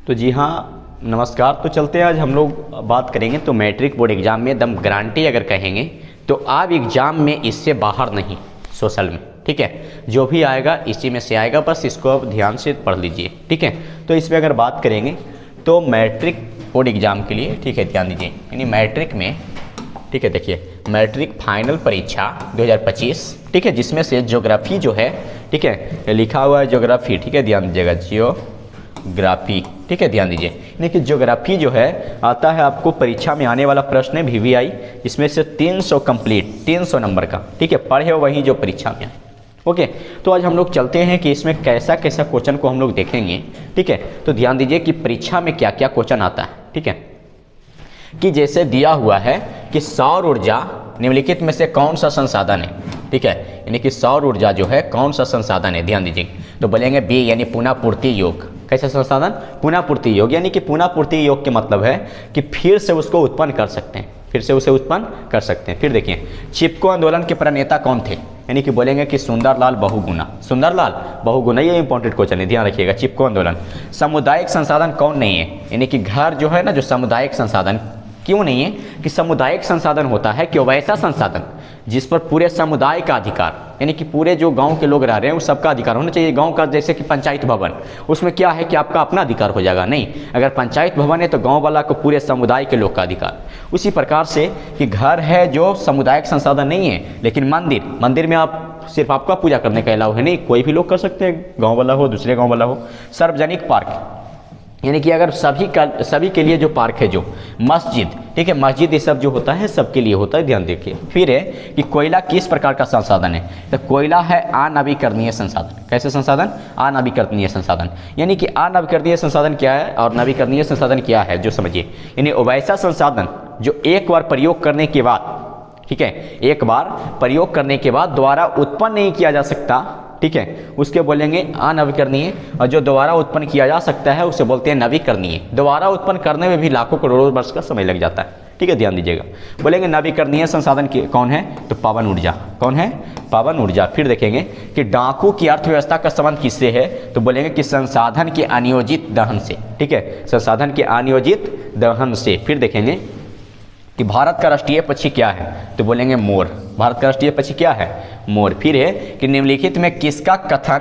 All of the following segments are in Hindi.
तो जी हाँ, नमस्कार। तो चलते हैं, आज हम लोग बात करेंगे तो मैट्रिक बोर्ड एग्ज़ाम में एकदम गारंटी अगर कहेंगे तो आप एग्ज़ाम में इससे बाहर नहीं, सोशल में, ठीक है, जो भी आएगा इसी में से आएगा, बस इसको आप ध्यान से पढ़ लीजिए, ठीक है। तो इसमें अगर बात करेंगे तो मैट्रिक बोर्ड एग्ज़ाम के लिए, ठीक है, ध्यान दीजिए, यानी मैट्रिक में, ठीक है, देखिए मैट्रिक फाइनल परीक्षा 2025, ठीक है, जिसमें से ज्योग्राफी जो है, ठीक है, लिखा हुआ है ज्योग्राफी, ठीक है, ध्यान दीजिएगा, जियोग्राफी, ठीक है, ध्यान दीजिए। यानी कि ज्योग्राफी जो है आता है आपको परीक्षा में आने वाला प्रश्न है VVI, इसमें से 300 कंप्लीट, 300 नंबर का, ठीक है, पढ़े हो वही जो परीक्षा में आए। ओके, तो आज हम लोग चलते हैं कि इसमें कैसा कैसा क्वेश्चन को हम लोग देखेंगे, ठीक है। तो ध्यान दीजिए कि परीक्षा में क्या क्या क्वेश्चन आता है, ठीक है, कि जैसे दिया हुआ है कि सौर ऊर्जा निम्नलिखित में से कौन सा संसाधन है, ठीक है, यानी कि सौर ऊर्जा जो है कौन सा संसाधन है, ध्यान दीजिए। तो बोलेंगे बी, यानी पुनःपूर्ति योग। कैसा संसाधन? पुनःपूर्ति योग, यानी कि पुनःपूर्ति योग के मतलब है कि फिर से उसको उत्पन्न कर सकते हैं, फिर से उसे उत्पन्न कर सकते हैं। फिर देखिए, चिपको आंदोलन के प्रणेता कौन थे, यानी कि बोलेंगे कि सुंदरलाल बहुगुणा, सुंदरलाल बहुगुणा, ये इंपॉर्टेंट क्वेश्चन है, ध्यान रखिएगा, चिपको आंदोलन। सामुदायिक संसाधन कौन नहीं है, यानी कि घर जो है ना, जो सामुदायिक संसाधन क्यों नहीं है, कि सामुदायिक संसाधन होता है कि वैसा संसाधन जिस पर पूरे समुदाय का अधिकार, यानी कि पूरे जो गांव के लोग रह रहे हैं उस सबका अधिकार होना चाहिए। गांव का जैसे कि पंचायत भवन, उसमें क्या है कि आपका अपना अधिकार हो जाएगा, नहीं, अगर पंचायत भवन है तो गांव वाला को पूरे समुदाय के लोग का अधिकार। उसी प्रकार से कि घर है जो सामुदायिक संसाधन नहीं है, लेकिन मंदिर में आप सिर्फ आपका पूजा करने का अलाउ है, नहीं, कोई भी लोग कर सकते हैं, गाँव वाला हो दूसरे गाँव वाला हो। सार्वजनिक पार्क, यानी कि अगर सभी के लिए जो पार्क है, जो मस्जिद, ठीक है, मस्जिद ये सब जो होता है सबके लिए होता है, ध्यान देखिए। फिर है कि कोयला किस प्रकार का संसाधन है, तो कोयला है अनवीकरणीय संसाधन। कैसे संसाधन? अनवीकरणीय संसाधन, यानी कि अनवीकरणीय संसाधन क्या है और नवीकरणीय संसाधन क्या है, जो समझिए, यानी वैसा संसाधन जो एक बार प्रयोग करने के बाद, ठीक है, एक बार प्रयोग करने के बाद दोबारा उत्पन्न नहीं किया जा सकता, ठीक है, उसके बोलेंगे अनवीकरणीय। और जो दोबारा उत्पन्न किया जा सकता है उसे बोलते हैं नवीकरणीय। दोबारा उत्पन्न करने में भी लाखों करोड़ों वर्ष का समय लग जाता है, ठीक है, ध्यान दीजिएगा। बोलेंगे नवीकरणीय संसाधन कौन है, तो पवन ऊर्जा। कौन है? पवन ऊर्जा। फिर देखेंगे कि डाकू की अर्थव्यवस्था का संबंध किससे है, तो बोलेंगे कि संसाधन के अनियोजित दहन से, ठीक है, संसाधन के अनियोजित दहन से। फिर देखेंगे कि भारत का राष्ट्रीय पक्षी क्या है, तो बोलेंगे मोर। भारत का राष्ट्रीय पक्षी क्या है? मोर। फिर है कि निम्नलिखित में किसका कथन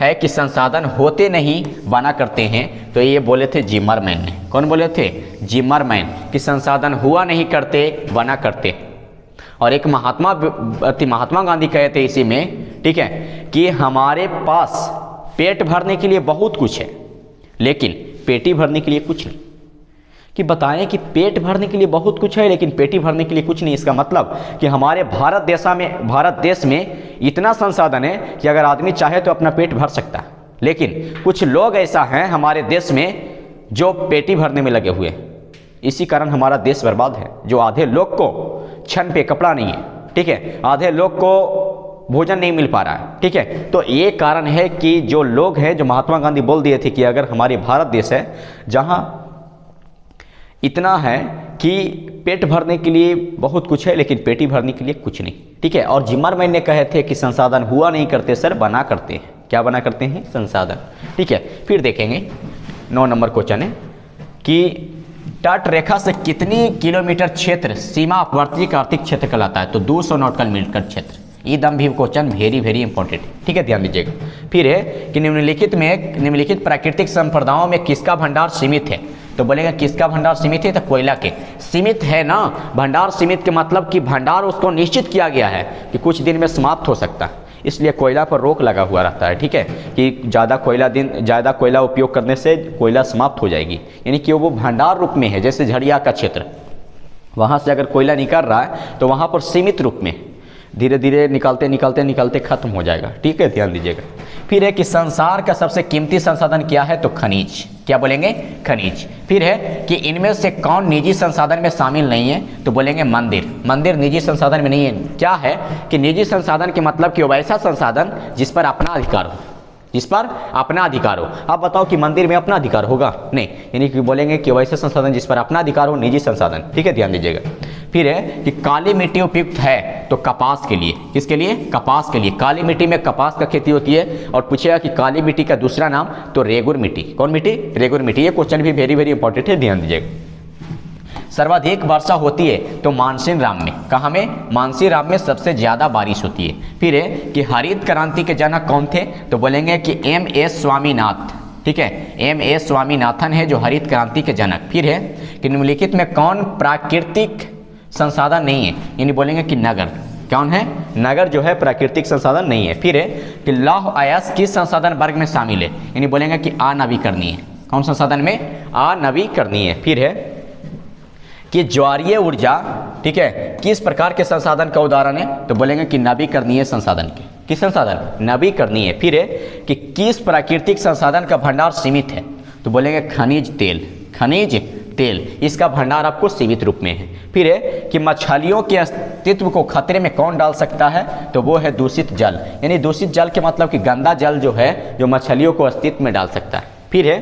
है कि संसाधन होते नहीं बना करते हैं, तो ये बोले थे जिमरमैन ने। कौन बोले थे? जिमरमैन, कि संसाधन हुआ नहीं करते बना करते। और एक महात्मा गांधी कहे थे इसी में, ठीक है, कि हमारे पास पेट भरने के लिए बहुत कुछ है लेकिन पेटी भरने के लिए कुछ नहीं। कि बताएं कि पेट भरने के लिए बहुत कुछ है लेकिन पेटी भरने के लिए कुछ नहीं। इसका मतलब कि हमारे भारत देश में इतना संसाधन है कि अगर आदमी चाहे तो अपना पेट भर सकता है, लेकिन कुछ लोग ऐसा हैं हमारे देश में जो पेटी भरने में लगे हुए हैं। इसी कारण हमारा देश बर्बाद है। जो आधे लोग को छन पे कपड़ा नहीं है, ठीक है, आधे लोग को भोजन नहीं मिल पा रहा है, ठीक है। तो ये कारण है कि जो लोग हैं, जो महात्मा गांधी बोल दिए थे कि अगर हमारे भारत देश है जहाँ इतना है कि पेट भरने के लिए बहुत कुछ है लेकिन पेटी भरने के लिए कुछ नहीं, ठीक है। और जिमरमैन ने कहे थे कि संसाधन हुआ नहीं करते सर, बना करते हैं। क्या बना करते हैं? संसाधन, ठीक है। फिर देखेंगे 9 नंबर क्वेश्चन है कि तट रेखा से कितनी किलोमीटर क्षेत्र सीमावर्ती का आर्थिक क्षेत्र कहलाता है, तो 200 नॉटिकल मील का क्षेत्र। ये दम भी क्वेश्चन वेरी इंपॉर्टेंट, ठीक है, ध्यान दीजिएगा। फिर है कि निम्नलिखित प्राकृतिक संपदाओं में किसका भंडार सीमित है, तो बोलेगा किसका भंडार सीमित है, तो कोयला के। सीमित है ना, भंडार सीमित के मतलब कि भंडार उसको निश्चित किया गया है कि कुछ दिन में समाप्त हो सकता है, इसलिए कोयला पर रोक लगा हुआ रहता है, ठीक है, कि ज़्यादा कोयला उपयोग करने से कोयला समाप्त हो जाएगी, यानी कि वो भंडार रूप में है। जैसे झड़िया का क्षेत्र, वहाँ से अगर कोयला निकल रहा है तो वहाँ पर सीमित रूप में धीरे धीरे निकलते खत्म हो जाएगा, ठीक है, ध्यान दीजिएगा। फिर है कि संसार का सबसे कीमती संसाधन क्या है, तो खनिज। क्या बोलेंगे? खनिज। फिर है कि इनमें से कौन निजी संसाधन में शामिल नहीं है, तो बोलेंगे मंदिर निजी संसाधन में नहीं है। क्या है कि निजी संसाधन के मतलब कि वैसा संसाधन जिस पर अपना अधिकार हो, जिस पर अपना अधिकार हो। आप बताओ कि मंदिर में अपना अधिकार होगा? नहीं, यानी कि बोलेंगे कि वैसे संसाधन जिस पर अपना अधिकार हो, निजी संसाधन। ठीक है, ध्यान दीजिएगा। फिर है कि काली मिट्टी उपयुक्त है तो कपास के लिए। किसके लिए? कपास के लिए। काली मिट्टी में कपास का खेती होती है। और पूछेगा कि काली मिट्टी का दूसरा नाम, तो रेगुर मिट्टी। कौन मिट्टी? रेगुर मिट्टी। ये क्वेश्चन भी वेरी वेरी इंपॉर्टेंट है, ध्यान दीजिएगा। सर्वाधिक वर्षा होती है तो मानसीन राम में। कहाँ में? मानसीन राम में सबसे ज्यादा बारिश होती है। फिर है कि हरित क्रांति के जनक कौन थे? तो बोलेंगे कि एम.एस. स्वामीनाथन। ठीक है, एम.एस. स्वामीनाथन है जो हरित क्रांति के जनक। फिर है कि निम्नलिखित में कौन प्राकृतिक संसाधन नहीं है? यानी बोलेंगे कि नगर। कौन है? नगर जो है प्राकृतिक संसाधन नहीं है। फिर है कि लौह अयस्क किस संसाधन वर्ग में शामिल है? यानी बोलेंगे कि अनवीकरणीय। कौन संसाधन में? अनवीकरणीय। फिर है कि ज्वारीय ऊर्जा, ठीक है, किस प्रकार के संसाधन का उदाहरण है? तो बोलेंगे कि नवीकरणीय संसाधन के। किस संसाधन? नवीकरणीय। फिर है कि किस प्राकृतिक संसाधन का भंडार सीमित है? तो बोलेंगे खनिज तेल। खनिज तेल, इसका भंडार आपको सीमित रूप में है। फिर है कि मछलियों के अस्तित्व को खतरे में कौन डाल सकता है? तो वो है दूषित जल। यानी दूषित जल के मतलब कि गंदा जल जो है, जो मछलियों को अस्तित्व में डाल सकता है। फिर है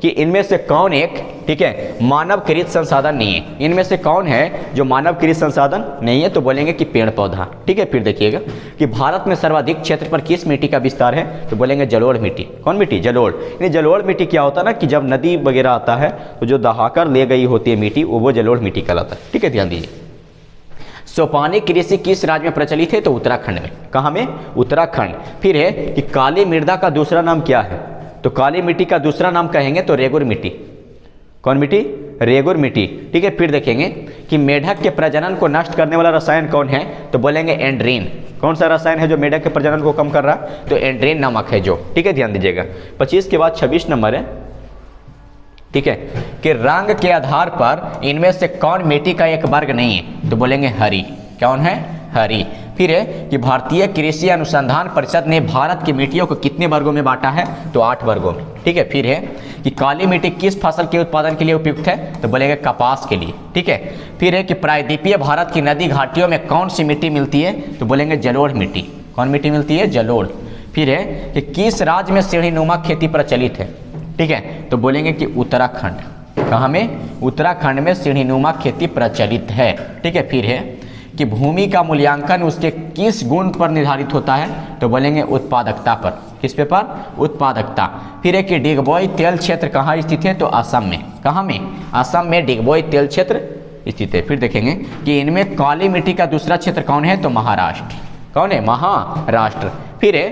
कि इनमें से कौन एक, ठीक है, मानवकृत संसाधन नहीं है? इनमें से कौन है जो मानवकृत संसाधन नहीं है? तो बोलेंगे कि पेड़ पौधा। ठीक है, फिर देखिएगा कि भारत में सर्वाधिक क्षेत्र पर किस मिट्टी का विस्तार है? तो बोलेंगे जलोढ़ मिट्टी। कौन मिट्टी? जलोढ़। यानी जलोढ़ मिट्टी क्या होता है ना कि जब नदी वगैरह आता है तो जो दहाकर ले गई होती है मिट्टी, वो जलोढ़ मिट्टी कहलाता है। ठीक है, ध्यान दीजिए। सोपानी कृषि किस राज्य में प्रचलित है? तो उत्तराखंड में। कहाँ में? उत्तराखंड। फिर है कि काली मृदा का दूसरा नाम क्या है? तो काली मिट्टी का दूसरा नाम कहेंगे तो रेगुर मिट्टी। कौन मिट्टी? रेगुर मिट्टी। ठीक है, फिर देखेंगे कि मेढक के प्रजनन को नष्ट करने वाला रसायन कौन है? तो बोलेंगे एंड्रीन। कौन सा रसायन है जो मेढक के प्रजनन को कम कर रहा है? तो एंड्रीन नमक है जो। ठीक है, ध्यान दीजिएगा। 25 के बाद 26 नंबर है, ठीक है, कि रंग के आधार पर इनमें से कौन मिट्टी का एक वर्ग नहीं है? तो बोलेंगे हरी। कौन है? हरी। फिर है कि भारतीय कृषि अनुसंधान परिषद ने भारत की मिट्टियों को कितने वर्गों में बांटा है? तो 8 वर्गों में। ठीक है, फिर है कि काली मिट्टी किस फसल के उत्पादन के लिए उपयुक्त है? तो बोलेंगे कपास के लिए। ठीक है, फिर है कि प्रायद्वीपीय भारत की नदी घाटियों में कौन सी मिट्टी मिलती है? तो बोलेंगे जलोढ़ मिट्टी। कौन मिट्टी मिलती है? जलोढ़। फिर है कि किस राज्य में सीढ़ीनुमा खेती प्रचलित है? ठीक है, तो बोलेंगे कि उत्तराखंड। कहाँ में? उत्तराखंड में सीढ़ीनुमा खेती प्रचलित है। ठीक है, फिर है कि भूमि का मूल्यांकन उसके किस गुण पर निर्धारित होता है? तो बोलेंगे उत्पादकता पर। किस पे पर? उत्पादकता। फिर है कि डिगबोई तेल क्षेत्र कहाँ स्थित है? तो असम में। कहाँ में? असम में डिगबोई तेल क्षेत्र स्थित है। फिर देखेंगे कि इनमें काली मिट्टी का दूसरा क्षेत्र कौन है? तो महाराष्ट्र। कौन है? महाराष्ट्र। फिर है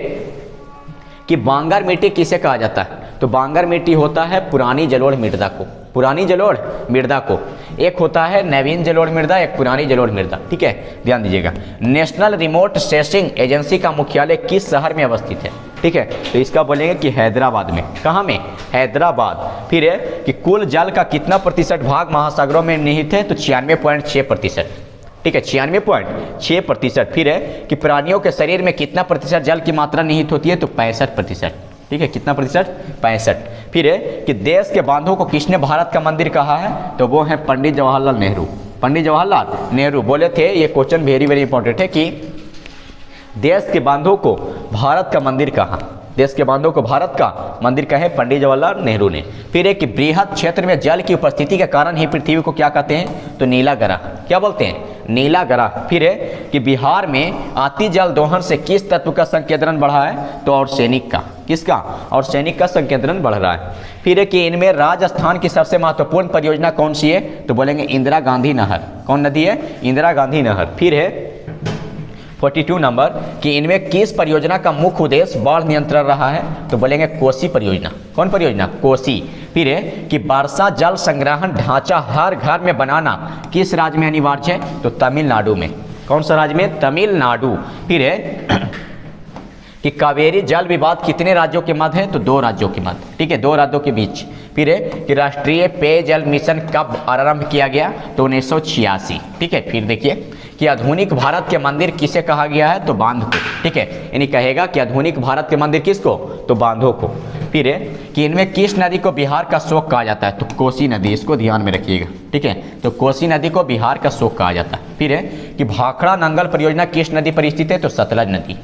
कि बांगर मिट्टी किसे कहा जाता है? तो बांगर मिट्टी होता है पुरानी जलोढ़ मृदा को। पुरानी जलोढ़ मृदा को। एक होता है नवीन जलोढ़ मृदा, एक पुरानी जलोढ़ मृदा। ठीक है, ध्यान दीजिएगा। नेशनल रिमोट सेंसिंग एजेंसी का मुख्यालय किस शहर में अवस्थित है? ठीक है, तो इसका बोलेंगे कि हैदराबाद में। कहाँ में? हैदराबाद। फिर है कि कुल जल का कितना प्रतिशत भाग महासागरों में निहित है? तो 96.6%। ठीक है, 96.6%। फिर है कि प्राणियों के शरीर में कितना प्रतिशत जल की मात्रा निहित होती है? तो 65%। ठीक है, कितना प्रतिशत? 65। फिर है कि देश के बांधों को किसने भारत का मंदिर कहा है? तो वो है पंडित जवाहरलाल नेहरू। पंडित जवाहरलाल नेहरू बोले थे, ये क्वेश्चन वेरी वेरी इंपॉर्टेंट है, कि देश के बांधों को भारत का मंदिर कहा? देश के बांधों को भारत का मंदिर कहे पंडित जवाहरलाल नेहरू ने। फिर एक बृहद क्षेत्र में जल की उपस्थिति के कारण ही पृथ्वी को क्या कहते हैं? तो नीला ग्रह। क्या बोलते हैं? नीला ग्रह। फिर है कि बिहार में अति जल दोहन से किस तत्व का संकेंद्रण बढ़ा है? तो आर्सेनिक का। किसका? आर्सेनिक का संकेंद्रण बढ़ रहा है। फिर है कि इनमें राजस्थान की सबसे महत्वपूर्ण परियोजना कौन सी है? तो बोलेंगे इंदिरा गांधी नहर। कौन नदी है? इंदिरा गांधी नहर। फिर है 42 नंबर कि इनमें किस परियोजना का मुख्य उद्देश्य बाढ़ नियंत्रण रहा है? तो बोलेंगे कोसी परियोजना। कौन परियोजना? कोसी। फिर है कि वर्षा जल संग्रहण ढांचा हर घर में बनाना किस राज्य में अनिवार्य है? तो तमिलनाडु में। कौन सा राज्य में? तमिलनाडु। फिर है कि कावेरी जल विवाद कितने राज्यों के मध्य है? तो 2 राज्यों के मध्य। ठीक है, 2 राज्यों के बीच। फिर है कि राष्ट्रीय पेयजल मिशन कब आरंभ किया गया? तो 1986। ठीक है, फिर देखिए कि आधुनिक भारत के मंदिर किसे कहा गया है? तो बांध को। ठीक है, यानी कहेगा कि आधुनिक भारत के मंदिर किसको? तो बांधों को। फिर है कि इनमें किस नदी को बिहार का शोक कहा जाता है? तो कोसी नदी। इसको ध्यान में रखिएगा। ठीक है, तो कोसी नदी को बिहार का शोक कहा जाता है। फिर है कि भाखड़ा नंगल परियोजना किस नदी पर स्थित है? तो सतलज नदी।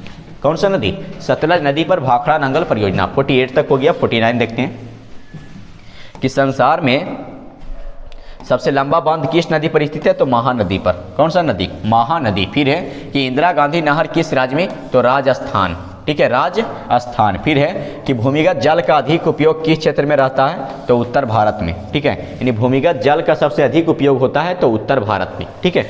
कौन सा नदी? सतलज नदी पर भाखड़ा नंगल परियोजना। 48 तक हो गया। 49 देखते हैं कि संसार में सबसे लंबा बांध किस नदी पर स्थित है? तो महानदी पर। कौन सा नदी? महानदी। फिर है कि इंदिरा गांधी नहर किस राज्य में? तो राजस्थान। ठीक है, राजस्थान। फिर है कि भूमिगत जल का अधिक उपयोग किस क्षेत्र में रहता है? तो उत्तर भारत में। ठीक है, यानी भूमिगत जल का सबसे अधिक उपयोग होता है तो उत्तर भारत में। ठीक है,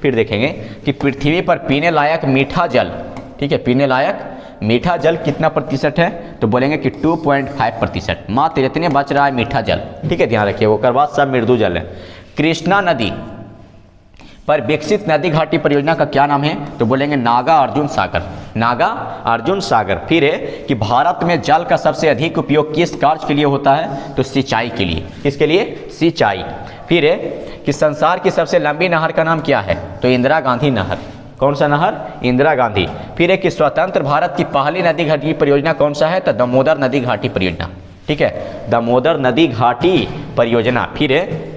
फिर देखेंगे कि पृथ्वी पर पीने लायक मीठा जल, ठीक है, पीने लायक मीठा जल कितना प्रतिशत है? तो बोलेंगे कि 2.5%। मात्र इतने बच रहा है मीठा जल। ठीक है, ध्यान रखिए। वो बाद सब मृदु जल है। कृष्णा नदी पर विकसित नदी घाटी परियोजना का क्या नाम है? तो बोलेंगे नागा अर्जुन सागर। नागा अर्जुन सागर। फिर है कि भारत में जल का सबसे अधिक उपयोग किस कार्य के लिए होता है? तो सिंचाई के लिए। किसके लिए? सिंचाई। फिर है कि संसार की सबसे लंबी नहर का नाम क्या है? तो इंदिरा गांधी नहर। कौन सा नहर? इंदिरा गांधी। फिर है कि स्वतंत्र भारत की पहली नदी घाटी परियोजना कौन सा है? तो दामोदर नदी घाटी परियोजना। ठीक है, दामोदर नदी घाटी परियोजना। फिर है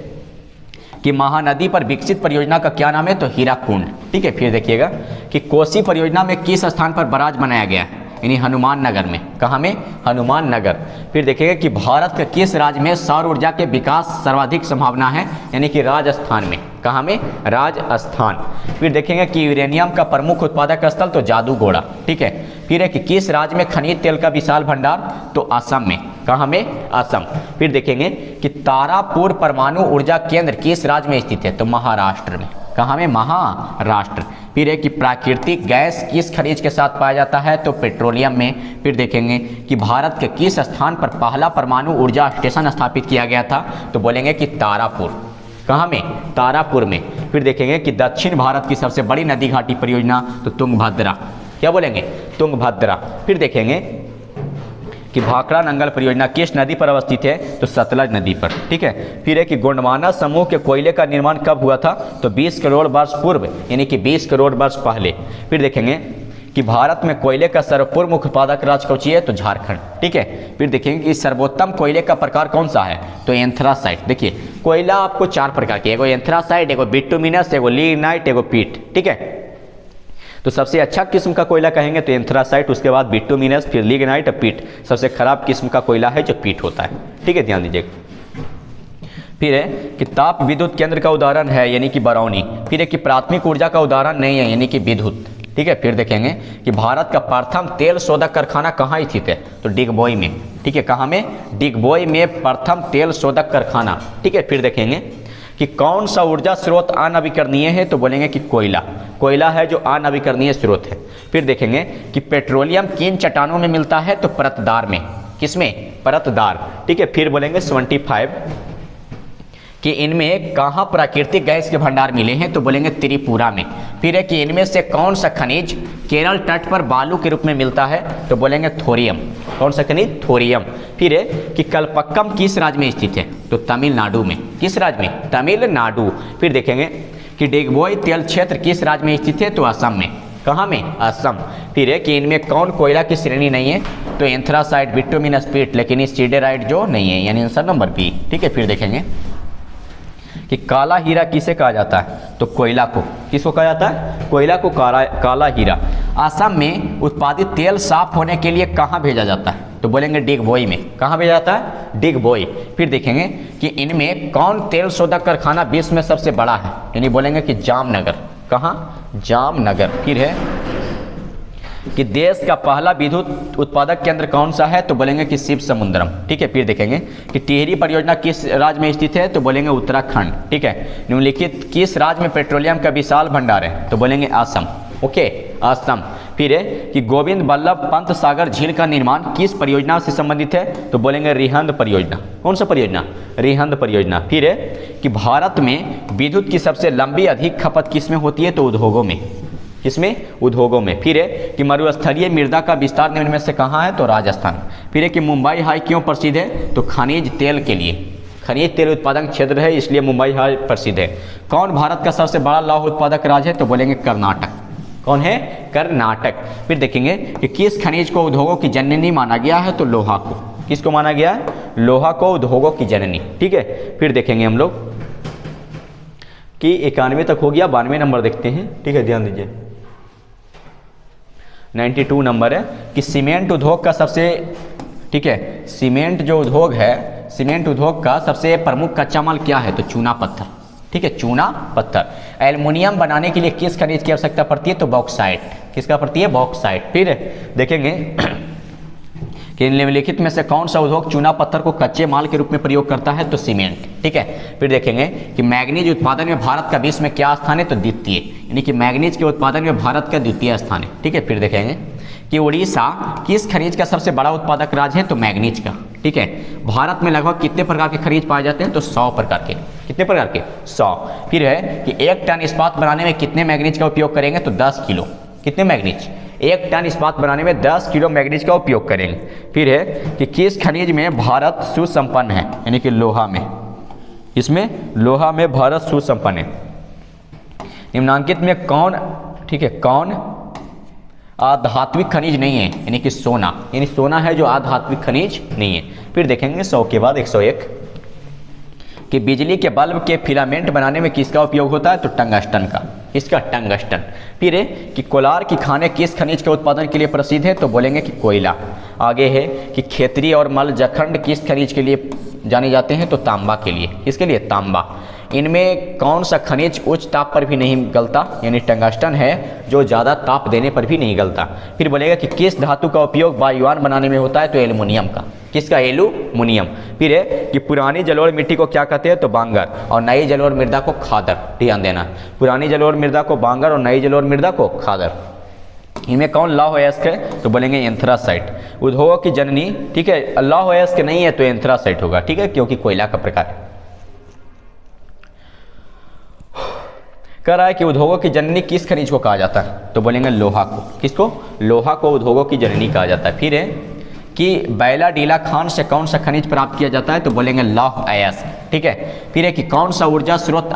कि महानदी पर विकसित परियोजना का क्या नाम है? तो हीराकुंड। ठीक है, फिर देखिएगा कि कोसी परियोजना में किस स्थान पर बराज बनाया गया है? यानी हनुमान नगर में। कहाँ में? हनुमान नगर। फिर देखिएगा कि भारत के किस राज्य में सौर ऊर्जा के विकास सर्वाधिक संभावना है? यानी कि राजस्थान में। कहाँ में? राजस्थान। फिर देखेंगे कि यूरेनियम का प्रमुख उत्पादक स्थल तो जादूगोड़ा। ठीक है, फिर है कि किस राज्य में खनिज तेल का विशाल भंडार? तो असम में। कहाँ में? असम। फिर देखेंगे कि तारापुर परमाणु ऊर्जा केंद्र किस राज्य में स्थित है? तो महाराष्ट्र में। कहाँ में? महाराष्ट्र। फिर है कि प्राकृतिक गैस किस खनिज के साथ पाया जाता है? तो पेट्रोलियम में। फिर देखेंगे कि भारत के किस स्थान पर पहला परमाणु ऊर्जा स्टेशन स्थापित किया गया था? तो बोलेंगे कि तारापुर। कहाँ में? तारापुर में। फिर देखेंगे कि दक्षिण भारत की सबसे बड़ी नदी घाटी परियोजना तो तुंगभद्रा। क्या बोलेंगे? तुंगभद्रा। फिर देखेंगे कि भाखड़ा नंगल परियोजना किस नदी पर अवस्थित है? तो सतलज नदी पर। ठीक है, फिर है कि गोंडवाना समूह के कोयले का निर्माण कब हुआ था? तो 20 करोड़ वर्ष पूर्व, यानी कि 20 करोड़ वर्ष पहले। फिर देखेंगे कि भारत में कोयले का सर्वपूर्व मुख्य उत्पादक राज्य कौन सी है? तो झारखंड। ठीक है, फिर देखेंगे कि सर्वोत्तम कोयले का प्रकार कौन सा है? तो एंथ्रासाइट। देखिए, कोयला आपको 4 प्रकार के, एगो एंथ्रासाइट, एगो बिटुमिनस, एगो लिग्नाइट, एगो पीट। ठीक है, तो सबसे अच्छा किस्म का कोयला कहेंगे तो एंथ्रासाइट, उसके बाद बिटुमिनस, फिर लिग्नाइट और पीट। सबसे खराब किस्म का कोयला है जो पीट होता है। ठीक है, ध्यान दीजिएगा। फिर है कि ताप विद्युत केंद्र का उदाहरण है, यानी कि बरौनी। फिर है कि प्राथमिक ऊर्जा का उदाहरण नहीं है, यानी कि विद्युत। ठीक है, फिर देखेंगे कि भारत का प्रथम तेल शोधक कारखाना कहाँ स्थित है? तो डिगबोई में। ठीक है, कहाँ में? डिगबोई में प्रथम तेल शोधक कारखाना। ठीक है, फिर देखेंगे कि कौन सा ऊर्जा स्रोत अनवीकरणीय है? तो बोलेंगे कि कोयला। कोयला है जो अनवीकरणीय स्रोत है। फिर देखेंगे कि पेट्रोलियम किन चट्टानों में मिलता है? तो परतदार में। किसमें? परतदार। ठीक है, फिर बोलेंगे 75 कि इनमें कहाँ प्राकृतिक गैस के भंडार मिले हैं? तो बोलेंगे त्रिपुरा में। फिर है कि इनमें से कौन सा खनिज केरल तट पर बालू के रूप में मिलता है? तो बोलेंगे थोरियम। कौन सा खनिज? थोरियम। फिर है कि कलपक्कम किस राज्य में स्थित है? तो तमिलनाडु में। किस राज्य में? तमिलनाडु। फिर देखेंगे कि डिगबोई तेल क्षेत्र किस राज्य में स्थित है? तो असम में। कहाँ में? असम। फिर है कि इनमें कौन कोयला की श्रेणी नहीं है? तो एंथ्रासाइट, बिटुमिनस, पीट, लेकिन इस सिडेराइट जो नहीं है, यानी आंसर नंबर बी। ठीक है, फिर देखेंगे कि काला हीरा किसे कहा जाता है? तो कोयला को। किसको कहा जाता है? कोयला को काला हीरा। असम में उत्पादित तेल साफ होने के लिए कहाँ भेजा जाता है? तो बोलेंगे डिगबोई में। कहाँ भेजा जाता है? डिगबोई। फिर देखेंगे कि इनमें कौन तेल शोधक कारखाना विश्व में सबसे बड़ा है? यानी बोलेंगे कि जामनगर। कहाँ? जामनगर। फिर है कि देश का पहला विद्युत उत्पादक केंद्र कौन सा है? तो बोलेंगे कि शिव समुद्रम। ठीक है, फिर देखेंगे कि टिहरी परियोजना किस राज्य में स्थित है? तो बोलेंगे उत्तराखंड। ठीक है, निम्नलिखित किस राज्य में पेट्रोलियम का विशाल भंडार है? तो बोलेंगे असम। ओके, असम। फिर है कि गोविंद बल्लभ पंत सागर झील का निर्माण किस परियोजना से संबंधित है? तो बोलेंगे रिहंद परियोजना। कौन सा परियोजना? रिहंद परियोजना। फिर है कि भारत में विद्युत की सबसे लंबी अधिक खपत किस में होती है? तो उद्योगों में। किसमें? उद्योगों में। फिर है कि मरुस्थलीय मृदा का विस्तार निम्न में से कहाँ है? तो राजस्थान। फिर है कि मुंबई हाई क्यों प्रसिद्ध है? तो खनिज तेल के लिए। खनिज तेल उत्पादन क्षेत्र है, इसलिए मुंबई हाई प्रसिद्ध है। कौन भारत का सबसे बड़ा लौह उत्पादक राज्य है? तो बोलेंगे कर्नाटक। कौन है? कर्नाटक। फिर देखेंगे कि किस खनिज को उद्योगों की जननी माना गया है? तो लोहा को। किसको माना गया है? लोहा को उद्योगों की जननी। ठीक है, फिर देखेंगे हम लोग कि 91 तक हो गया। 92 नंबर देखते हैं। ठीक है, ध्यान दीजिए। 92 नंबर है कि सीमेंट उद्योग का सबसे, ठीक है, सीमेंट जो उद्योग है, सीमेंट उद्योग का सबसे प्रमुख कच्चा माल क्या है? तो चूना पत्थर, ठीक है, चूना पत्थर। एल्युमिनियम बनाने के लिए किस खनिज की आवश्यकता पड़ती है? तो बॉक्साइट। किसका पड़ती है? बॉक्साइट। फिर देखेंगे कि निम्नलिखित में से कौन सा उद्योग चूना पत्थर को कच्चे माल के रूप में प्रयोग करता है? तो सीमेंट, ठीक है। फिर देखेंगे कि मैग्नीज उत्पादन में भारत का विश्व में क्या स्थान है? तो द्वितीय, यानी कि मैग्नीज के उत्पादन में भारत का द्वितीय स्थान है, ठीक है। फिर देखेंगे कि उड़ीसा किस खनिज का सबसे बड़ा उत्पादक राज्य है? तो मैग्नीज का, ठीक है। भारत में लगभग कितने प्रकार के खनिज पाए जाते हैं? तो 100 प्रकार के। कितने प्रकार के? 100। फिर है कि 1 टन इस्पात बनाने में कितने मैग्नीज का उपयोग करेंगे? तो 10 किलो। कितने मैग्नीज? 1 टन इस्पात बनाने में 10 किलो मैग्नीज का उपयोग करेंगे। फिर है कि किस खनिज में भारत सुसंपन्न है? यानी कि लोहा में। इसमें लोहा में भारत सुसंपन्न है। निम्नांकित में कौन, ठीक है, कौन आधात्विक खनिज नहीं है? यानी कि सोना, यानी सोना है जो आधात्विक खनिज नहीं है। फिर देखेंगे 100 के बाद 101 कि बिजली के बल्ब के फिलामेंट बनाने में किसका उपयोग होता है? तो टंगस्टन का। इसका टंगस्टन। फिर है कि कोलार की खाने किस खनिज के उत्पादन के लिए प्रसिद्ध है? तो बोलेंगे कि कोयला। आगे है कि खेतरी और मलजखंड किस खनिज के लिए जाने जाते हैं? तो तांबा के लिए। इसके लिए तांबा। इनमें कौन सा खनिज उच्च ताप पर भी नहीं गलता? यानी टंगस्टन है जो ज़्यादा ताप देने पर भी नहीं गलता। फिर बोलेगा कि किस धातु का उपयोग वायुयान बनाने में होता है? तो एल्युमिनियम का। किसका? एल्युमिनियम। फिर है कि पुरानी जलोढ़ मिट्टी को क्या कहते हैं? तो बांगर। और नई जलोढ़ मृदा को खादर। ध्यान देना, पुरानी जलोढ़ मृदा को बांगर और नई जलोढ़ मृदा को खादर। इनमें कौन लौह अयस्क है? तो बोलेंगे एंथ्रासाइट। उद्योगों की जननी, ठीक है, लौह अयस्क नहीं है तो एंथ्रासाइट होगा, ठीक है, क्योंकि कोयला का प्रकार है। कह रहा है कि उद्योगों की जननी किस खनिज को कहा जाता है? तो बोलेंगे लोहा को। किसको? लोहा को उद्योगों की जननी कहा जाता है। फिर है कि बैलाडीला खान से कौन सा खनिज प्राप्त किया जाता है? तो बोलेंगे लौह अयस्क, ठीक है। फिर है कि कौन सा ऊर्जा स्रोत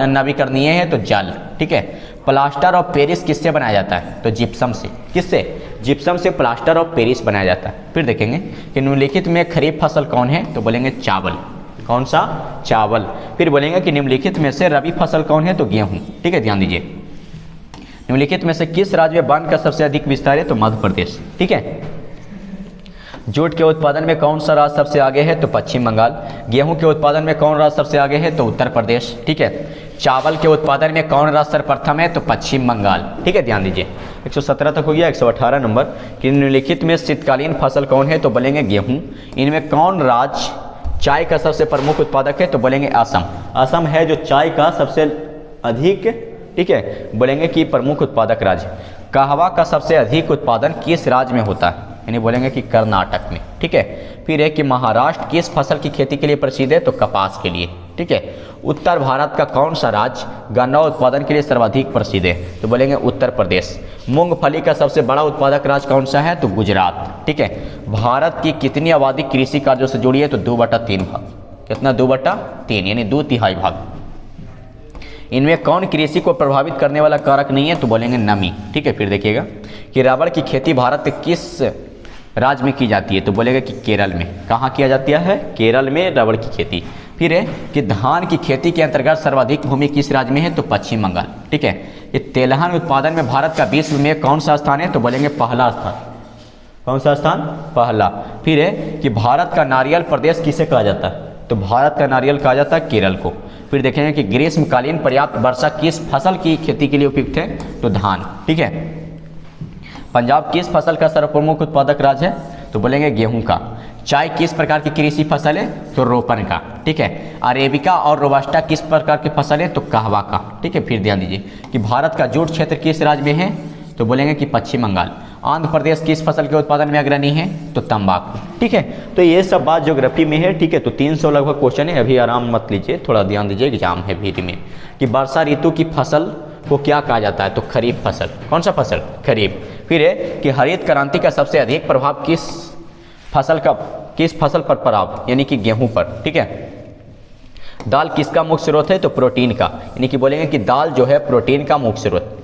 नवीकरणीय है? तो जल, ठीक है। प्लास्टर ऑफ पेरिस किससे बनाया जाता है? तो जिप्सम से। किससे? जिप्सम से प्लास्टर ऑफ पेरिस बनाया जाता है। फिर देखेंगे कि निम्नलिखित में खरीफ फसल कौन है? तो बोलेंगे चावल। कौन सा? चावल। फिर बोलेंगे कि निम्नलिखित में से रबी फसल कौन है? तो गेहूं, ठीक है, ध्यान दीजिए। निम्नलिखित में से किस राज्य में वन का सबसे अधिक विस्तार है? तो मध्य प्रदेश, ठीक है। जूट के उत्पादन में कौन सा राज्य सबसे आगे है? तो पश्चिम बंगाल। गेहूं के उत्पादन में कौन राज्य सबसे आगे है? तो उत्तर प्रदेश, ठीक है। चावल के उत्पादन में कौन राज्य सर्वप्रथम है? तो पश्चिम बंगाल, ठीक है, ध्यान दीजिए। 117 तक हो गया। 118 नंबर कि निम्नलिखित में शीतकालीन फसल कौन है? तो बोलेंगे गेहूं। इनमें कौन राज्य चाय का सबसे प्रमुख उत्पादक है? तो बोलेंगे असम। असम है जो चाय का सबसे अधिक, ठीक है, बोलेंगे कि प्रमुख उत्पादक राज्य। कहवा का सबसे अधिक उत्पादन किस राज्य में होता है? यानी बोलेंगे कि कर्नाटक में, ठीक है। फिर है कि महाराष्ट्र किस फसल की खेती के लिए प्रसिद्ध है? तो कपास के लिए, ठीक है। उत्तर भारत का कौन सा राज्य गन्ना उत्पादन के लिए सर्वाधिक प्रसिद्ध है? तो बोलेंगे उत्तर प्रदेश। मूंगफली का सबसे बड़ा उत्पादक राज्य कौन सा है? तो गुजरात, ठीक है। भारत की कितनी आबादी कृषि कार्यों से जुड़ी है? तो 2/3 भाग। कितना? 2/3, यानी 2/3 भाग। इनमें कौन कृषि को प्रभावित करने वाला कारक नहीं है? तो बोलेंगे नमी, ठीक है। फिर देखिएगा कि रबड़ की खेती भारत के किस राज्य में की जाती है? तो बोलेगा कि केरल में। कहाँ किया जाती है? केरल में रबड़ की खेती। फिर है कि धान की खेती के अंतर्गत सर्वाधिक भूमि किस राज्य में है? तो पश्चिम बंगाल, ठीक है। ये तेलहन उत्पादन में भारत का विश्व में कौन सा स्थान है? तो बोलेंगे पहला स्थान। कौन सा स्थान? पहला। फिर है कि भारत का नारियल प्रदेश किसे कहा जाता है? तो भारत का नारियल कहा जाता है केरल को। फिर देखेंगे कि ग्रीष्मकालीन पर्याप्त वर्षा किस फसल की खेती के लिए उपयुक्त है? तो धान, ठीक है। पंजाब किस फसल का सर्वप्रमुख उत्पादक राज्य है? तो बोलेंगे गेहूं का। चाय किस प्रकार की कृषि फसल है? तो रोपन का, ठीक है। अरेबिका और रोबस्टा किस प्रकार की फसल है? तो कहवा का, ठीक है। फिर ध्यान दीजिए कि भारत का जूट क्षेत्र किस राज्य में है? तो बोलेंगे कि पश्चिम बंगाल। आंध्र प्रदेश किस फसल के उत्पादन में अग्रणी है? तो तंबाकू, ठीक है। तो ये सब बात ज्योग्राफी में है, ठीक है। तो 300 लगभग क्वेश्चन है। अभी आराम मत लीजिए, थोड़ा ध्यान दीजिए, एग्जाम है भीड़ में। कि वर्षा ऋतु की फसल को क्या कहा जाता है? तो खरीफ फसल। कौन सा फसल? खरीफ। फिर है कि हरित क्रांति का सबसे अधिक प्रभाव किस फसल पर पड़ा? यानी कि गेहूं पर, ठीक है। दाल किसका मुख्य स्रोत है? तो प्रोटीन का, यानी कि बोलेंगे कि दाल जो है प्रोटीन का मुख्य स्रोत।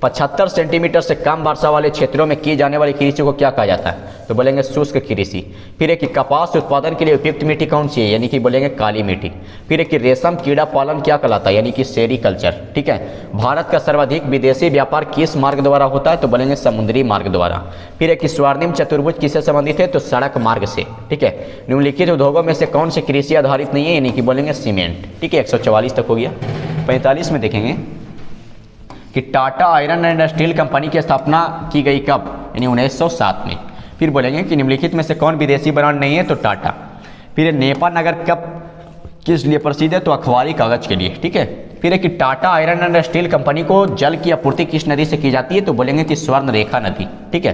75 सेंटीमीटर से कम वर्षा वाले क्षेत्रों में की जाने वाली कृषि को क्या कहा जाता है? तो बोलेंगे शुष्क कृषि। फिर है कि कपास उत्पादन के लिए उपयुक्त मिट्टी कौन सी है? यानी कि बोलेंगे काली मिट्टी। फिर है कि रेशम कीड़ा पालन क्या कहलाता है? यानी कि सेरीकल्चर। ठीक है। भारत का सर्वाधिक विदेशी व्यापार किस मार्ग द्वारा होता है? तो बोलेंगे समुद्री मार्ग द्वारा। फिर है कि स्वर्णिम चतुर्भुज किससे संबंधित है? तो सड़क मार्ग से। ठीक है। निम्नलिखित उद्योगों में से कौन से कृषि आधारित नहीं है? यानी कि बोलेंगे सीमेंट। ठीक है। 144 तक हो गया। 45 में देखेंगे कि Tata iron and steel company की स्थापना की गई कब? यानी 1907 में। फिर बोलेंगे कि निम्नलिखित में से कौन विदेशी ब्रांड नहीं है? तो टाटा। फिर नेपा नगर कब किस लिए प्रसिद्ध है? तो अखबारी कागज के लिए। ठीक है। फिर है कि Tata iron and steel company को जल की आपूर्ति किस नदी से की जाती है? तो बोलेंगे कि स्वर्ण रेखा नदी। ठीक है।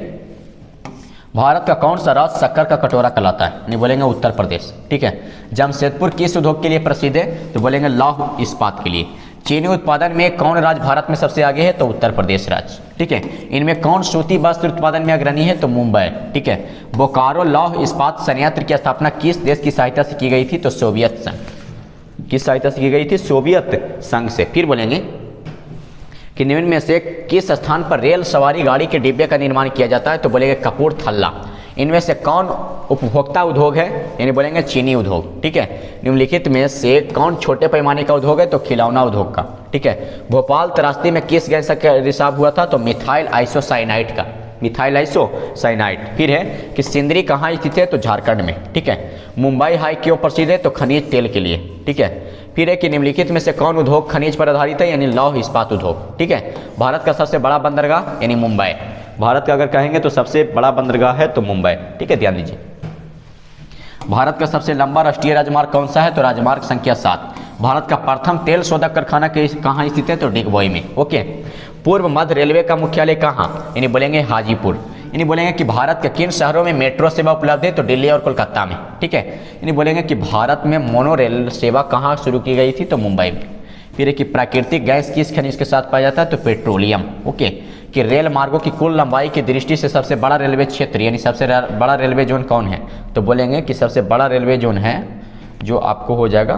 भारत का कौन सा राज्य शक्कर का कटोरा कहलाता है? नहीं बोलेंगे उत्तर प्रदेश। ठीक है। जमशेदपुर किस उद्योग के लिए प्रसिद्ध है? तो बोलेंगे लौह इस्पात के लिए। चीनी उत्पादन में कौन राज्य भारत में सबसे आगे है? तो उत्तर प्रदेश राज्य। ठीक है। इनमें कौन सूती वस्त्र उत्पादन में अग्रणी है? तो मुंबई। ठीक है। बोकारो लौह इस्पात संयंत्र की स्थापना किस देश की सहायता से की गई थी? तो सोवियत संघ। किस सहायता से की गई थी? सोवियत संघ से। फिर बोलेंगे कि निम्न में से किस स्थान पर रेल सवारी गाड़ी के डिब्बे का निर्माण किया जाता है? तो बोलेंगे कपूरथला। इनमें से कौन उपभोक्ता उद्योग है? यानी बोलेंगे चीनी उद्योग। ठीक है। निम्नलिखित में से कौन छोटे पैमाने का उद्योग है? तो खिलौना उद्योग का। ठीक है। भोपाल त्रासदी में किस गैस का रिसाव हुआ था? तो मिथाइल आइसोसाइनाइड का। Methyl isocyanide. फिर है कि सिंदरी कहाँ स्थित है? तो झारखंड में। ठीक है। मुंबई हाई क्यों प्रसिद्ध है? तो खनिज तेल के लिए। ठीक है। फिर है कि निम्नलिखित में से कौन उद्योग खनिज पर आधारित है? यानी लौह इस्पात उद्योग। ठीक है। भारत का सबसे बड़ा बंदरगाह यानी मुंबई। भारत का अगर कहेंगे तो सबसे बड़ा बंदरगाह है तो मुंबई। ठीक है। ध्यान दीजिए। भारत का सबसे लंबा राष्ट्रीय राजमार्ग कौन सा है? तो राजमार्ग संख्या 7। भारत का प्रथम तेल शोधक कारखाना कहाँ स्थित है? तो डिगबोई में। ओके। पूर्व मध्य रेलवे का मुख्यालय कहाँ? यानी बोलेंगे हाजीपुर। यानी बोलेंगे कि भारत के किन शहरों में मेट्रो सेवा उपलब्ध है? तो दिल्ली और कोलकाता में। ठीक है। यानी बोलेंगे कि भारत में मोनो रेल सेवा कहाँ शुरू की गई थी? तो मुंबई में। फिर है कि प्राकृतिक गैस किस खनिज के साथ पाया जाता है? तो पेट्रोलियम। ओके। कि रेल मार्गों की कुल लंबाई की दृष्टि से सबसे बड़ा रेलवे क्षेत्र यानी सबसे बड़ा रेलवे जोन कौन है? तो बोलेंगे कि सबसे बड़ा रेलवे जोन है जो आपको हो जाएगा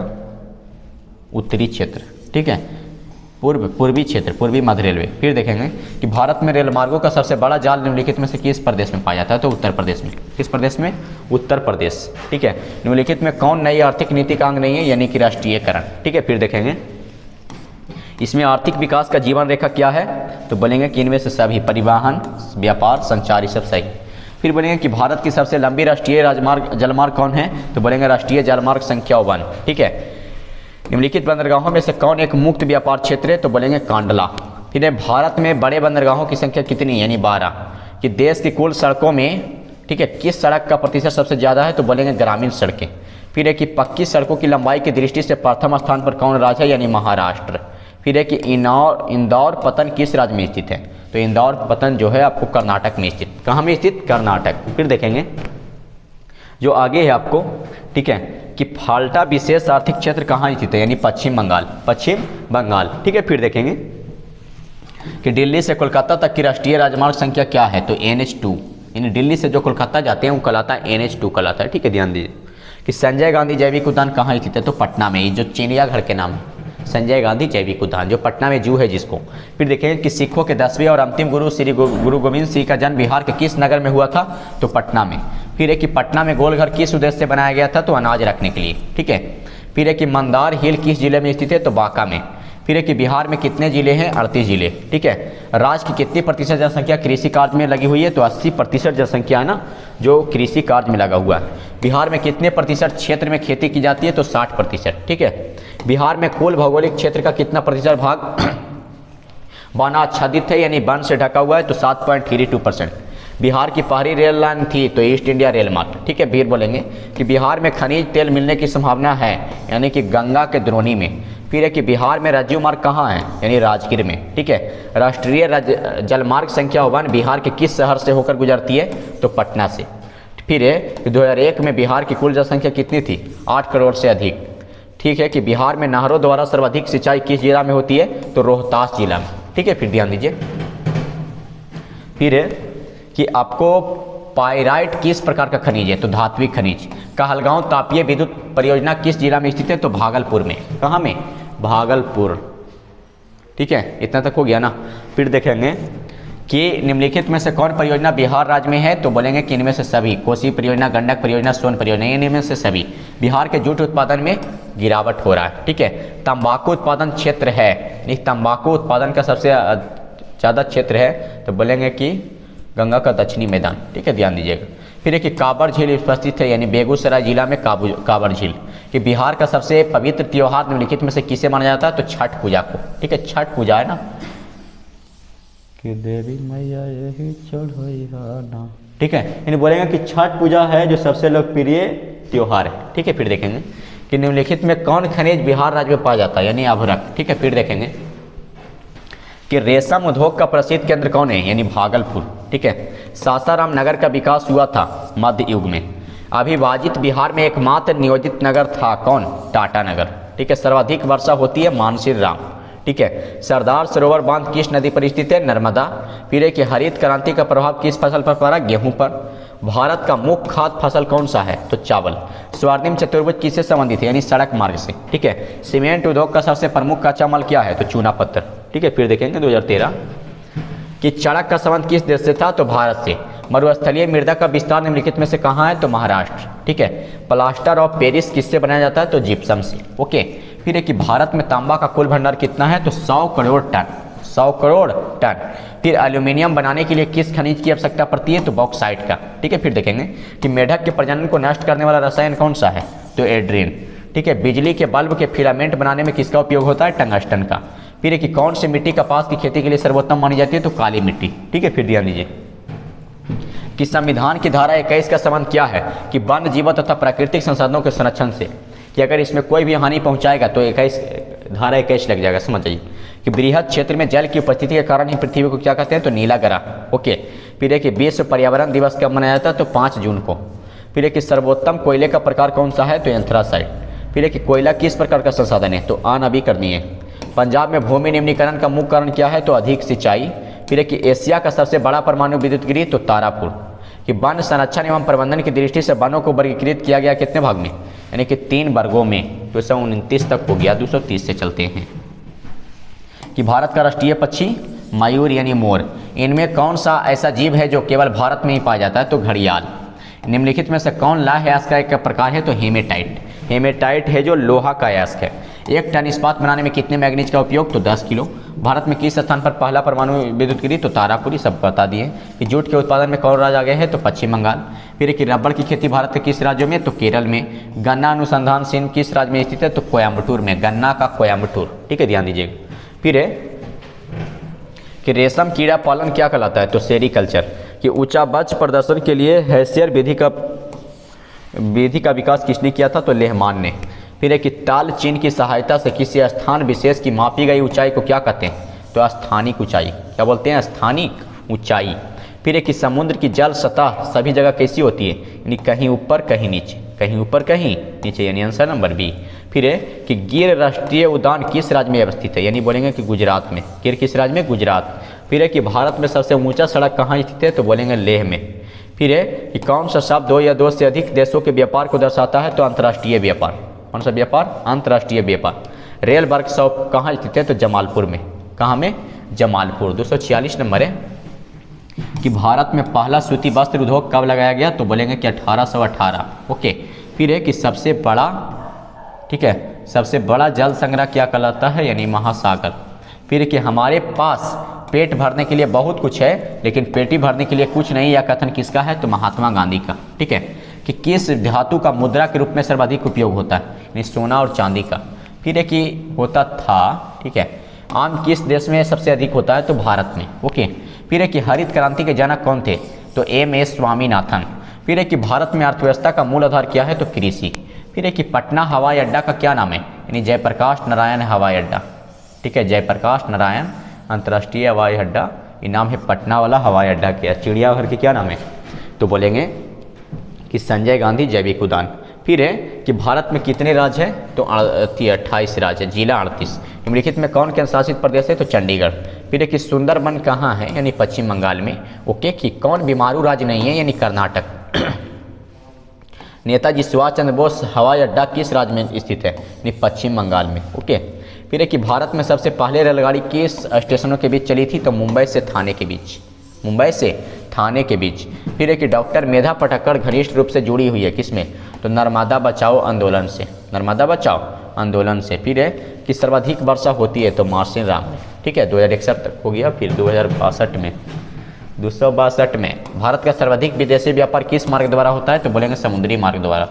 उत्तरी क्षेत्र। ठीक है। पूर्वी क्षेत्र, पूर्वी मध्य रेलवे। फिर देखेंगे कि भारत में रेल मार्गों का सबसे बड़ा जाल निम्नलिखित में से किस प्रदेश में पाया जाता है? तो उत्तर प्रदेश में। किस प्रदेश में? उत्तर प्रदेश। ठीक है। निम्नलिखित में कौन नई आर्थिक नीति का अंग नहीं है? यानी कि राष्ट्रीयकरण। ठीक है। फिर देखेंगे इसमें आर्थिक विकास का जीवन रेखा क्या है? तो बोलेंगे कि इनमें से सभी परिवहन, व्यापार, संचार, सब सही। फिर बोलेंगे कि भारत की सबसे लंबी राष्ट्रीय राजमार्ग जलमार्ग कौन है? तो बोलेंगे राष्ट्रीय जलमार्ग संख्या 1। ठीक है। निम्नलिखित बंदरगाहों में से कौन एक मुक्त व्यापार क्षेत्र है? तो बोलेंगे कांडला। फिर भारत में बड़े बंदरगाहों की संख्या कितनी? यानी 12। कि देश की कुल सड़कों में, ठीक है, किस सड़क का प्रतिशत सबसे ज़्यादा है? तो बोलेंगे ग्रामीण सड़कें। फिर है कि पक्की सड़कों की लंबाई की दृष्टि से प्रथम स्थान पर कौन राज्य है? यानी महाराष्ट्र। फिर है कि इंदौर पतन किस राज्य में स्थित है? तो इंदौर पतन जो है आपको कर्नाटक में स्थित। कहाँ में स्थित? कर्नाटक। फिर देखेंगे जो आगे है आपको, ठीक है, कि फाल्टा विशेष आर्थिक क्षेत्र कहाँ स्थित है? यानी पश्चिम बंगाल। पश्चिम बंगाल। ठीक है। फिर देखेंगे कि दिल्ली से कोलकाता तक की राष्ट्रीय राजमार्ग संख्या क्या है? तो NH2। यानी दिल्ली से जो कोलकाता जाते हैं वो कहलाता है NH2 कहलाता है। ठीक है। ध्यान दीजिए कि संजय गांधी जैविक उद्यान कहाँ स्थित है? तो पटना में। ये जो चिड़ियाघर के नाम है संजय गांधी जैविक उद्यान, जो पटना में जू है जिसको। फिर देखेंगे कि सिखों के 10वें और अंतिम गुरु श्री गुरु गोविंद सिंह का जन्म बिहार के किस नगर में हुआ था? तो पटना में। फिर है कि पटना में गोलघर किस उद्देश्य से बनाया गया था? तो अनाज रखने के लिए। ठीक है। फिर है कि मंदार हिल किस जिले में स्थित है? तो बांका में। फिर है कि बिहार में कितने जिले हैं? 38 जिले। ठीक है। राज्य की कितनी प्रतिशत जनसंख्या कृषि कार्य में लगी हुई है? तो 80% जनसंख्या है ना जो कृषि कार्य में लगा हुआ है। बिहार में कितने प्रतिशत क्षेत्र में खेती की जाती है? तो 60%। ठीक है। बिहार में कुल भौगोलिक क्षेत्र का कितना प्रतिशत भाग वन आच्छादित है यानी वन से ढका हुआ है? तो 7.32%। बिहार की पहली रेल लाइन थी तो ईस्ट इंडिया रेल मार्ग। ठीक है। फिर बोलेंगे कि बिहार में खनिज तेल मिलने की संभावना है यानी कि गंगा के द्रोणी में। फिर है कि बिहार में राज्य मार्ग कहाँ है? यानी राजगीर में। ठीक है। राष्ट्रीय जलमार्ग संख्या 1 बिहार के किस शहर से होकर गुजरती है? तो पटना से। फिर है कि 2001 में बिहार की कुल जनसंख्या कितनी थी? 8 करोड़ से अधिक। ठीक है। कि बिहार में नहरों द्वारा सर्वाधिक सिंचाई किस जिला में होती है? तो रोहतास जिला में। ठीक है। फिर ध्यान दीजिए। फिर है कि आपको पाइराइट किस प्रकार का खनिज है? तो धात्विक खनिज। कहलगांव तापीय विद्युत परियोजना किस जिला में स्थित है? तो भागलपुर में। कहाँ में? भागलपुर। ठीक है, इतना तक हो गया ना। फिर देखेंगे कि निम्नलिखित में से कौन परियोजना बिहार राज्य में है, तो बोलेंगे कि इनमें से सभी, कोसी परियोजना, गंडक परियोजना, सोन परियोजना, इनमें से सभी। बिहार के जूट उत्पादन में गिरावट हो रहा है। ठीक है, तंबाकू उत्पादन क्षेत्र है, यानी तंबाकू उत्पादन का सबसे ज़्यादा क्षेत्र है, तो बोलेंगे कि गंगा का दक्षिणी मैदान। ठीक है, ध्यान दीजिएगा। फिर है कि काबर झील उपस्थित है, यानी बेगूसराय जिला में काबर झील। कि बिहार का सबसे पवित्र त्योहार निम्नलिखित में से किसे माना जाता है, तो छठ पूजा को। ठीक है, छठ पूजा है ना, कि देवी मैया यही चढ़ना। ठीक है, यानी बोलेंगे कि छठ पूजा है जो सबसे लोकप्रिय त्योहार है। ठीक है, फिर देखेंगे कि निम्नलिखित में कौन खनिज बिहार राज्य में पाया जाता है, यानी अभ्रक। ठीक है, फिर देखेंगे कि रेशम उद्योग का प्रसिद्ध केंद्र कौन है, यानी भागलपुर। ठीक है, सासाराम नगर का विकास हुआ था मध्य युग में। अविभाजित बिहार में एकमात्र नियोजित नगर था कौन, टाटा नगर। ठीक है, सर्वाधिक वर्षा होती है मानसिर राम। ठीक है, सरदार सरोवर बांध किस नदी पर स्थित है, नर्मदा। फिर है कि हरित क्रांति का प्रभाव किस फसल पर पड़ा, गेहूं पर। भारत का मुख्य खाद्य फसल कौन सा है, तो चावल। स्वर्णिम चतुर्भुज किससे संबंधित है, यानी सड़क मार्ग से। ठीक है, सीमेंट उद्योग का सबसे प्रमुख कच्चा माल क्या है, तो चूना पत्थर। ठीक है, फिर देखेंगे 2013 कि चड़क का संबंध किस देश से था, तो भारत से। मरुस्थलीय मृदा का विस्तार निम्नलिखित में से कहाँ है, तो महाराष्ट्र। ठीक है, प्लास्टर ऑफ पेरिस किससे बनाया जाता है, तो जिप्सम से। ओके, फिर है कि भारत में तांबा का कुल भंडार कितना है, तो 100 करोड़ टन। 100 करोड़ टन। फिर एल्यूमिनियम बनाने के लिए किस खनिज की आवश्यकता पड़ती है, तो बॉक्साइट का। ठीक है, फिर देखेंगे कि मेढक के प्रजनन को नष्ट करने वाला रसायन कौन सा है, तो एड्रीन। ठीक है, बिजली के बल्ब के फिलामेंट बनाने में किसका उपयोग होता है, टंगस्टन का। फिर है कि कौन सी मिट्टी कपास की खेती के लिए सर्वोत्तम मानी जाती है, तो काली मिट्टी। ठीक है, फिर ध्यान दीजिए कि संविधान की धारा 21 का संबंध क्या है, कि वन्य जीवों तथा प्राकृतिक संसाधनों के संरक्षण से। कि अगर इसमें कोई भी हानि पहुंचाएगा तो 21 धारा 21 लग जाएगा, समझ जाइए। कि बृहद क्षेत्र में जल की उपस्थिति के कारण ही पृथ्वी को क्या कहते हैं, तो नीला ग्रह। ओके, फिर है कि विश्व पर्यावरण दिवस कब मनाया जाता है, तो 5 जून को। फिर है कि सर्वोत्तम कोयले का प्रकार कौन सा है, तो एंथ्रासाइट। फिर है कि कोयला किस प्रकार का संसाधन है, तो अनवीकरणीय। पंजाब में भूमि निम्नीकरण का मुख्य कारण क्या है, तो अधिक सिंचाई। फिर है कि एशिया का सबसे बड़ा परमाणु विद्युत गृह, तो तारापुर। कि वन संरक्षण एवं प्रबंधन की दृष्टि से वनों को वर्गीकृत किया गया कितने भाग में, यानी कि 3 वर्गों में। 229 तक हो गया, 230 से चलते हैं। कि भारत का राष्ट्रीय पक्षी मयूर यानी मोर। इनमें कौन सा ऐसा जीव है जो केवल भारत में ही पाया जाता है, तो घड़ियाल। निम्नलिखित में से कौन लौह अयस्क का एक प्रकार है, तो हेमेटाइट। हेमेटाइट है जो लोहा का अयस्क है। 1 टन इस्पात बनाने में कितने मैग्नीज का उपयोग, तो 10 किलो। भारत में किस स्थान पर पहला परमाणु विद्युत गृह, तो तारापुरी। सब बता दिए। कि जूट के उत्पादन में कौन राज्य आगे है, तो पश्चिम बंगाल। फिर कि रबड़ की खेती भारत के किस राज्यों में, तो केरल में। गन्ना अनुसंधान केंद्र किस राज्य में स्थित है, तो कोयम्बटूर में। गन्ना का कोयम्बटूर। ठीक है, ध्यान दीजिएगा। फिर है कि रेशम कीड़ा पालन क्या कहलाता है, तो सेरीकल्चर। कि ऊंचा बच प्रदर्शन के लिए हैसियर विधि का विकास किसने किया था, तो लेहमान ने। फिर है कि ताल चिन्ह की सहायता से किसी स्थान विशेष की मापी गई ऊंचाई को क्या कहते हैं, तो स्थानिक ऊंचाई। क्या बोलते हैं, स्थानिक ऊंचाई। फिर है कि समुद्र की जल सतह सभी जगह कैसी होती है, यानी कहीं ऊपर कहीं नीचे, कहीं ऊपर कहीं नीचे, यानी आंसर नंबर बी। फिर है कि गिर राष्ट्रीय उद्यान किस राज्य में अवस्थित है, यानी बोलेंगे कि गुजरात में। गिर किस राज्य में, गुजरात। फिर है कि भारत में सबसे ऊंचा सड़क कहाँ स्थित है, तो बोलेंगे लेह में। फिर है कि कौन सा शब्द 2 या 2 से अधिक देशों के व्यापार को दर्शाता है, तो अंतर्राष्ट्रीय व्यापार। कौन सा व्यापार, अंतर्राष्ट्रीय व्यापार। रेल वर्कशॉप कहाँ स्थित है, तो जमालपुर में। कहाँ में, जमालपुर। 246 नंबर है कि भारत में पहला सूती वस्त्र उद्योग कब लगाया गया, तो बोलेंगे कि 1818। ओके, फिर है कि सबसे बड़ा, ठीक है, सबसे बड़ा जल संग्रह क्या कहलाता है, यानी महासागर। फिर कि हमारे पास पेट भरने के लिए बहुत कुछ है लेकिन पेटी भरने के लिए कुछ नहीं, यह कथन किसका है, तो महात्मा गांधी का। ठीक है, कि किस धातु का मुद्रा के रूप में सर्वाधिक उपयोग होता है, यानी सोना और चांदी का। फिर है कि होता था, ठीक है, आम किस देश में सबसे अधिक होता है, तो भारत में। ओके, फिर है कि हरित क्रांति के जनक कौन थे, तो M.S. स्वामीनाथन। फिर है कि भारत में अर्थव्यवस्था का मूल आधार क्या है, तो कृषि। फिर है कि पटना हवाई अड्डा का क्या नाम है, यानी जयप्रकाश नारायण हवाई अड्डा। ठीक है, जयप्रकाश नारायण अंतर्राष्ट्रीय हवाई अड्डा, ये नाम है पटना वाला हवाई अड्डा। क्या चिड़ियाघर के क्या नाम है, तो बोलेंगे कि संजय गांधी जैविक उद्यान। फिर है कि भारत में कितने राज्य हैं, तो 28 राज्य है, जिला 38। निम्नलिखित में कौन केंद्र शासित प्रदेश है, तो चंडीगढ़। फिर है कि सुंदरबन कहाँ है, यानी पश्चिम बंगाल में। ओके, कि कौन बीमारू राज्य नहीं है, यानी कर्नाटक। नेताजी सुभाष चंद्र बोस हवाई अड्डा किस राज्य में स्थित है, यानी पश्चिम बंगाल में। ओके, फिर है कि भारत में सबसे पहले रेलगाड़ी किस स्टेशनों के बीच चली थी? तो मुंबई से थाने के बीच, मुंबई से थाने के बीच। फिर है कि डॉक्टर मेधा पटक्कड़ घनिष्ठ रूप से जुड़ी हुई है किसमें? तो नर्मदा बचाओ आंदोलन से, नर्मदा बचाओ आंदोलन से। फिर है कि सर्वाधिक वर्षा होती है? तो मार्सिन राम में, ठीक है, 2061 तक हो गया। फिर 2062 में, 262 में भारत का सर्वाधिक विदेशी व्यापार किस मार्ग द्वारा होता है? तो बोलेंगे समुद्री मार्ग द्वारा।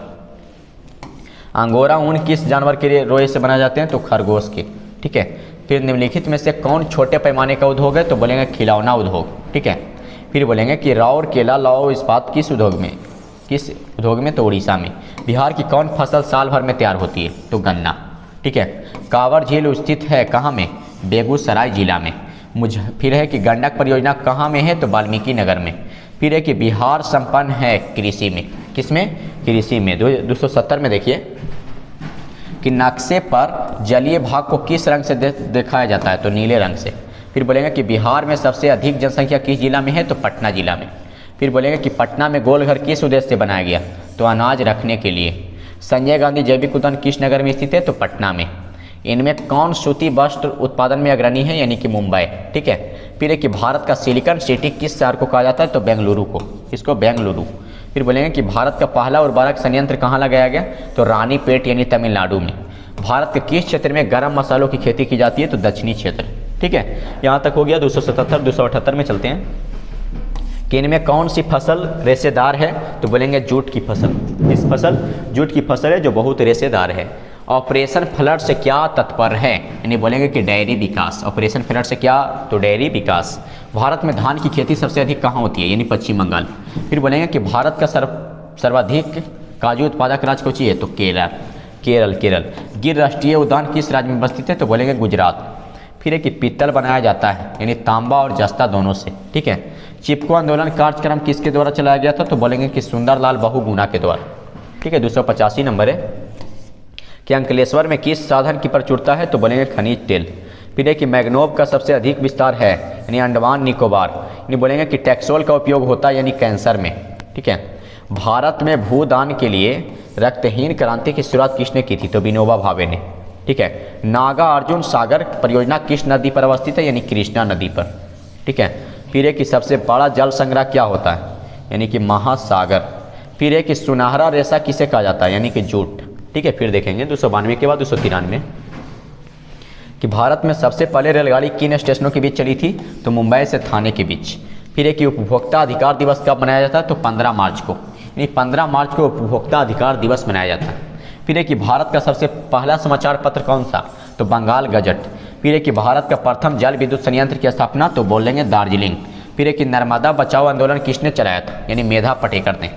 अंगोरा ऊन किस जानवर के रोए से बनाए जाते हैं? तो खरगोश के, ठीक है। फिर निम्नलिखित में से कौन छोटे पैमाने का उद्योग है? तो बोलेंगे खिलौना उद्योग, ठीक है। फिर बोलेंगे कि राउर केला लौह इस्पात किस उद्योग में, किस उद्योग में? तो उड़ीसा में। बिहार की कौन फसल साल भर में तैयार होती है? तो गन्ना, ठीक है। कांवर झील स्थित है कहाँ में? बेगूसराय जिला में। फिर है कि गंडक परियोजना कहाँ में है? तो वाल्मीकि नगर में। फिर है कि बिहार संपन्न है कृषि में, किसमें? कृषि में। 270 में देखिए कि नक्शे पर जलीय भाग को किस रंग से दिखाया जाता है? तो नीले रंग से। फिर बोलेंगे कि बिहार में सबसे अधिक जनसंख्या किस जिला में है? तो पटना जिला में। फिर बोलेंगे कि पटना में गोलघर किस उद्देश्य से बनाया गया? तो अनाज रखने के लिए। संजय गांधी जैविक उद्यान किस नगर में स्थित है? तो पटना में। इनमें कौन सूती वस्त्र उत्पादन में अग्रणी है? यानी कि मुंबई, ठीक है। फिर है कि भारत का सिलिकॉन सिटी किस शहर को कहा जाता है? तो बेंगलुरु को, इसको बेंगलुरु। फिर बोलेंगे कि भारत का पहला उर्वरक संयंत्र कहाँ लगाया गया? तो रानीपेट यानी तमिलनाडु में। भारत के किस क्षेत्र में गर्म मसालों की खेती की जाती है? तो दक्षिणी क्षेत्र, ठीक है। यहाँ तक हो गया। 277, 278 में चलते हैं कि इनमें कौन सी फसल रेशेदार है? तो बोलेंगे जूट की फसल। किस फसल? जूट की फसल है जो बहुत रेशेदार है। ऑपरेशन फ्लड से क्या तत्पर है? यानी बोलेंगे कि डेयरी विकास। ऑपरेशन फ्लड से क्या? तो डेयरी विकास। भारत में धान की खेती सबसे अधिक कहाँ होती है? यानी पश्चिम बंगाल। फिर बोलेंगे कि भारत का सर्वाधिक काजू उत्पादक राज्य कौन सी है? तो केरल। गिर राष्ट्रीय उद्यान किस राज्य में स्थित है? तो बोलेंगे गुजरात। फिर है कि पीतल बनाया जाता है यानी तांबा और जस्ता दोनों से, ठीक है। चिपको आंदोलन कार्यक्रम किसके द्वारा चलाया गया था? तो बोलेंगे कि सुंदरलाल बहुगुणा के द्वारा, ठीक है। 285 नंबर है कि अंकलेश्वर में किस साधन की प्रचुरता है? तो बोलेंगे खनिज तेल। फिर है कि मैग्नोव का सबसे अधिक विस्तार है यानी अंडमान निकोबार, यानी बोलेंगे कि टैक्सोल का उपयोग होता है यानी कैंसर में, ठीक है। भारत में भूदान के लिए रक्तहीन क्रांति की शुरुआत किसने की थी? तो विनोबा भावे ने, ठीक है। नागा अर्जुन सागर परियोजना किस नदी पर अवस्थित है? यानी कृष्णा नदी पर, ठीक है। फिर है कि सबसे बड़ा जल संग्रह क्या होता है? यानी कि महासागर। फिर है कि सुनहरा रेशा किसे कहा जाता है? यानी कि जूट, ठीक है। फिर देखेंगे 292 के बाद 293 कि भारत में सबसे पहले रेलगाड़ी किन स्टेशनों के बीच चली थी? तो मुंबई से थाने के बीच। फिर है कि उपभोक्ता अधिकार दिवस कब मनाया जाता है? तो 15 मार्च को, यानी 15 मार्च को उपभोक्ता अधिकार दिवस मनाया जाता है। फिर है कि भारत का सबसे पहला समाचार पत्र कौन सा? तो बंगाल गजट। फिर है कि भारत का प्रथम जल विद्युत संयंत्र की स्थापना? तो बोलेंगे दार्जिलिंग। फिर है कि नर्मदा बचाओ आंदोलन किसने चलाया था? यानी मेधा पटेकर ने,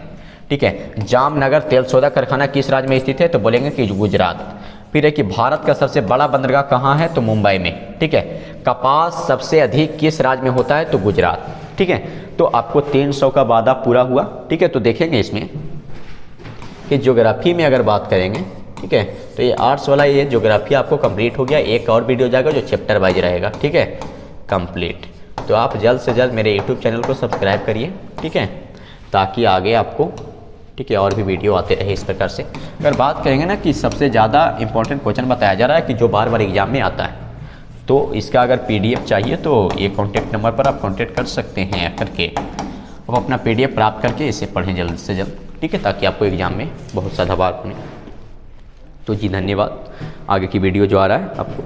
ठीक है। जामनगर तेल सोदा कारखाना किस राज्य में स्थित है? तो बोलेंगे कि गुजरात। फिर है कि भारत का सबसे बड़ा बंदरगाह कहाँ है? तो मुंबई में, ठीक है। कपास सबसे अधिक किस राज्य में होता है? तो गुजरात, ठीक है। तो आपको 300 का वादा पूरा हुआ, ठीक है। तो देखेंगे इसमें कि ज्योग्राफी में अगर बात करेंगे, ठीक है, तो ये आर्ट्स वाला ये ज्योग्राफी आपको कंप्लीट हो गया। एक और वीडियो जाएगा जो चैप्टर वाइज रहेगा, ठीक है, कंप्लीट। तो आप जल्द से जल्द मेरे यूट्यूब चैनल को सब्सक्राइब करिए, ठीक है, ताकि आगे आपको, ठीक है, और भी वीडियो आते रहे इस प्रकार से। अगर बात करेंगे ना कि सबसे ज़्यादा इंपॉर्टेंट क्वेश्चन बताया जा रहा है कि जो बार बार एग्जाम में आता है, तो इसका अगर PDF चाहिए तो ये कॉन्टैक्ट नंबर पर आप कॉन्टैक्ट कर सकते हैं करके, आप अपना PDF प्राप्त करके इसे पढ़ें जल्द से जल्द, ठीक है, ताकि आपको एग्जाम में बहुत ज़्यादा बार बने। तो जी धन्यवाद। आगे की वीडियो जो आ रहा है आपको